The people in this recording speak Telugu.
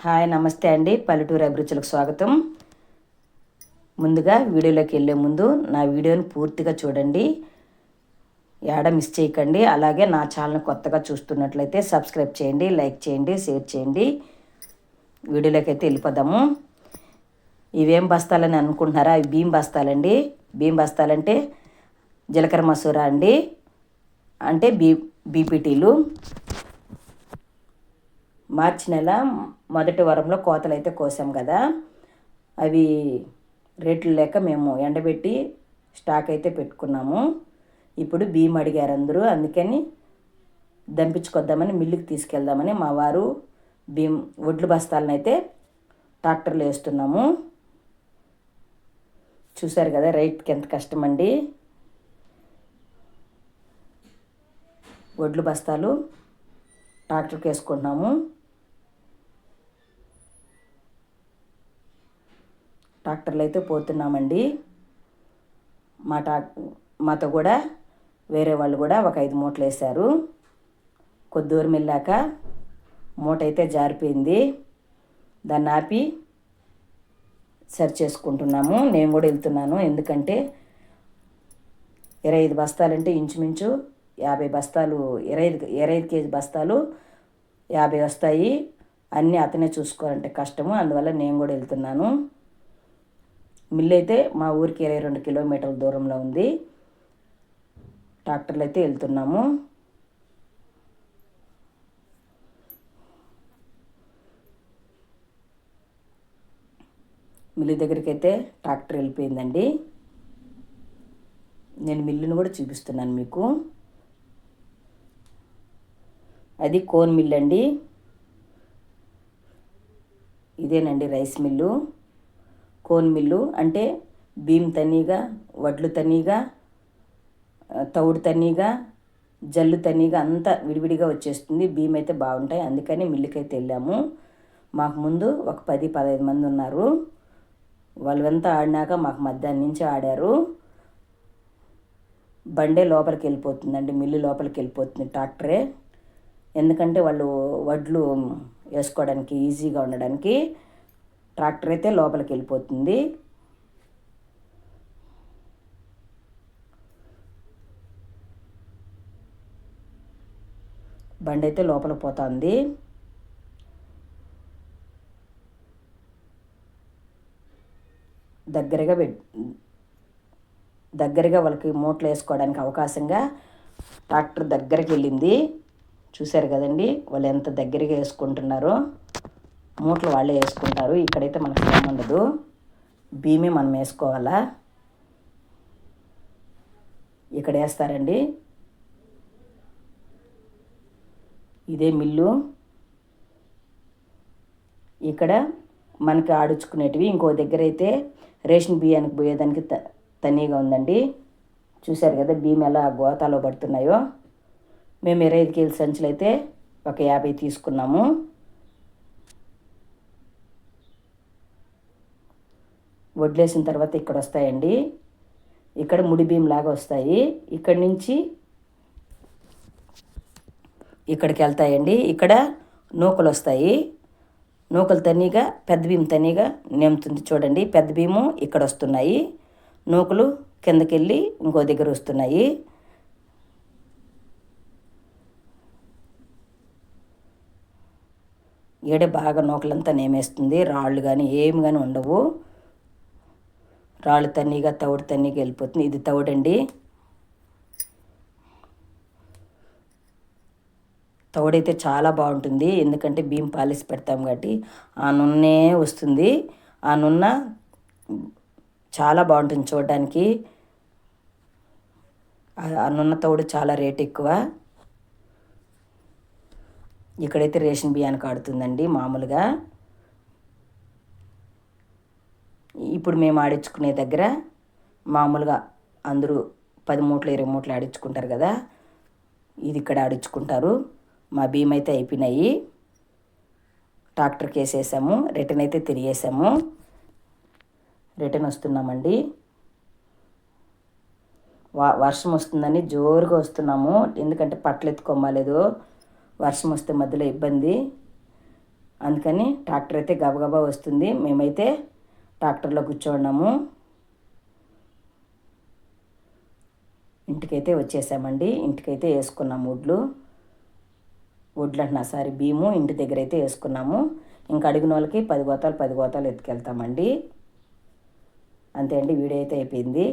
హాయ్ నమస్తే అండి, పల్లెటూరు అభిరుచులకు స్వాగతం. ముందుగా వీడియోలోకి వెళ్ళే ముందు నా వీడియోని పూర్తిగా చూడండి, యాడ మిస్ చేయకండి. అలాగే నా ఛానల్ కొత్తగా చూస్తున్నట్లయితే సబ్స్క్రైబ్ చేయండి, లైక్ చేయండి, షేర్ చేయండి. వీడియోలోకి అయితే వెళ్ళిపోదాము. ఇవేం బస్తాలని అనుకుంటున్నారా? అవి బియ్యం బస్తాలండి. బియ్యం బస్తాలంటే జీలకర్ర మసూరా అండి, అంటే బీపీటీలు. మార్చి నెల మొదటి వారంలో కోతలు అయితే కోసాం కదా, అవి రేట్లు లేక మేము ఎండబెట్టి స్టాక్ అయితే పెట్టుకున్నాము. ఇప్పుడు బియ్యం అడిగారు అందరూ, అందుకని దంపించుకొద్దామని మిల్లుకి తీసుకెళ్దామని మా వారు బియ్యం వడ్లు బస్తాలను అయితే ట్రాక్టర్లో వేస్తున్నాము. చూశారు కదా రైట్కి ఎంత కష్టమండి. వడ్లు బస్తాలు ట్రాక్టర్కి వేసుకుంటున్నాము. ట్రాక్టర్లు అయితే పోతున్నామండి. మాతో కూడా వేరే వాళ్ళు కూడా ఒక 5 మూటలు వేశారు. కొద్ది దూరం వెళ్ళాక మూట అయితే జారిపోయింది, దాన్ని ఆపి సరి చేసుకుంటున్నాము. నేను కూడా వెళ్తున్నాను, ఎందుకంటే 25 బస్తాలంటే ఇంచుమించు 50 బస్తాలు, 25 కేజీ బస్తాలు 50 వస్తాయి. అన్నీ అతనే చూసుకోవాలంటే కష్టము, అందువల్ల నేను కూడా వెళ్తున్నాను. మిల్లు అయితే మా ఊరికి 22 కిలోమీటర్ల దూరంలో ఉంది. ట్రాక్టర్లు అయితే వెళ్తున్నాము. మిల్లు దగ్గరికి అయితే ట్రాక్టర్ వెళ్ళిపోయిందండి. నేను మిల్లును కూడా చూపిస్తున్నాను మీకు. అది కోన్ మిల్లు అండి. ఇదేనండి రైస్ మిల్లు. కోన్ మిల్లు అంటే బియ్యం తనీగా, వడ్లు తనీగా, తౌడు తనీగా, జల్లు తనీగా అంతా విడివిడిగా వచ్చేస్తుంది. బియ్యం అయితే బాగుంటాయి, అందుకని మిల్లుకి అయితే వెళ్ళాము. మాకు ముందు ఒక 10-15 మంది ఉన్నారు. వాళ్ళంతా ఆడినాక మాకు మధ్యాహ్నం నుంచి ఆడారు. బండే లోపలికి వెళ్ళిపోతుందండి, మిల్లు లోపలికి వెళ్ళిపోతుంది ట్రాక్టరే. ఎందుకంటే వాళ్ళు వడ్లు వేసుకోవడానికి ఈజీగా ఉండడానికి ట్రాక్టర్ అయితే లోపలికి వెళ్ళిపోతుంది. బండి అయితే లోపలికి పోతుంది. దగ్గరగా వాళ్ళకి మూటలు వేసుకోవడానికి అవకాశంగా ట్రాక్టర్ దగ్గరికి వెళ్ళింది. చూశారు కదండి వాళ్ళు ఎంత దగ్గరగా వేసుకుంటున్నారో. మూటలు వాళ్ళే వేసుకుంటారు, ఇక్కడైతే మనకు శ్రమ ఉండదు. బియ్యమే మనం వేసుకోవాలా. ఇక్కడ వేస్తారండి. ఇదే మిల్లు. ఇక్కడ మనకి ఆడించుకునేటివి. ఇంకో దగ్గర అయితే రేషన్ బియ్యానికి పోయేదానికి తనీగా ఉందండి. చూశారు కదా బియ్యం ఎలా గోతాలో పడుతున్నాయో. మేము 25 కేజీల సంచులు అయితే ఒక 50 తీసుకున్నాము. వడ్లేసిన తర్వాత ఇక్కడ వస్తాయండి. ఇక్కడ ముడి బియ్యం లాగా వస్తాయి. ఇక్కడి నుంచి ఇక్కడికి వెళ్తాయండి. ఇక్కడ నూకలు వస్తాయి. నూకలు తనీగా, పెద్ద బియ్యం తనీగా నెమ్ముతుంది. చూడండి, పెద్ద బియ్యము ఇక్కడ వస్తున్నాయి, నూకలు కిందకి వెళ్ళి ఇంకో దగ్గర వస్తున్నాయి. ఈడే బాగా నూకలంతా నేమేస్తుంది. రాళ్ళు కానీ ఏమి కానీ ఉండవు. రాళ్ళు తన్నీగా, తవుడు తన్నీగా వెళ్ళిపోతుంది. ఇది తవుడండి. తవుడైతే చాలా బాగుంటుంది, ఎందుకంటే బియ్యం పాలిసి పెడతాం కాబట్టి ఆ నూనె వస్తుంది. ఆ నూనె చాలా బాగుంటుంది చూడడానికి. ఆ నూనె తవుడు చాలా రేట్ ఎక్కువ. ఇక్కడైతే రేషన్ బియ్యానికి ఆడుతుందండి మామూలుగా. ఇప్పుడు మేము ఆడించుకునే దగ్గర మామూలుగా అందరూ 10 మూటలు 20 మూటలు ఆడించుకుంటారు కదా, ఇది ఇక్కడ ఆడించుకుంటారు. మా బియ్యం అయితే అయిపోయినాయి. ట్రాక్టర్కి వేసేసాము. రిటర్న్ అయితే తిరిగేసాము. రిటర్న్ వస్తున్నామండి. వర్షం వస్తుందని జోరుగా వస్తున్నాము, ఎందుకంటే పట్టలు ఎత్తుకోమాలేదు. వర్షం వస్తే మధ్యలో ఇబ్బంది, అందుకని ట్రాక్టర్ అయితే గబగబా వస్తుంది. మేమైతే ట్రాక్టర్లో కూర్చోన్నాము. ఇంటికైతే వచ్చేసామండి. ఇంటికైతే వేసుకున్నాము వడ్లు అంటున్నా సారీ బియ్యము ఇంటి దగ్గర అయితే వేసుకున్నాము. ఇంకా అడిగిన వాళ్ళకి 10 గోతాలు ఎత్తుకెళ్తామండి. అంతే అండి, వీడియో అయితే అయిపోయింది.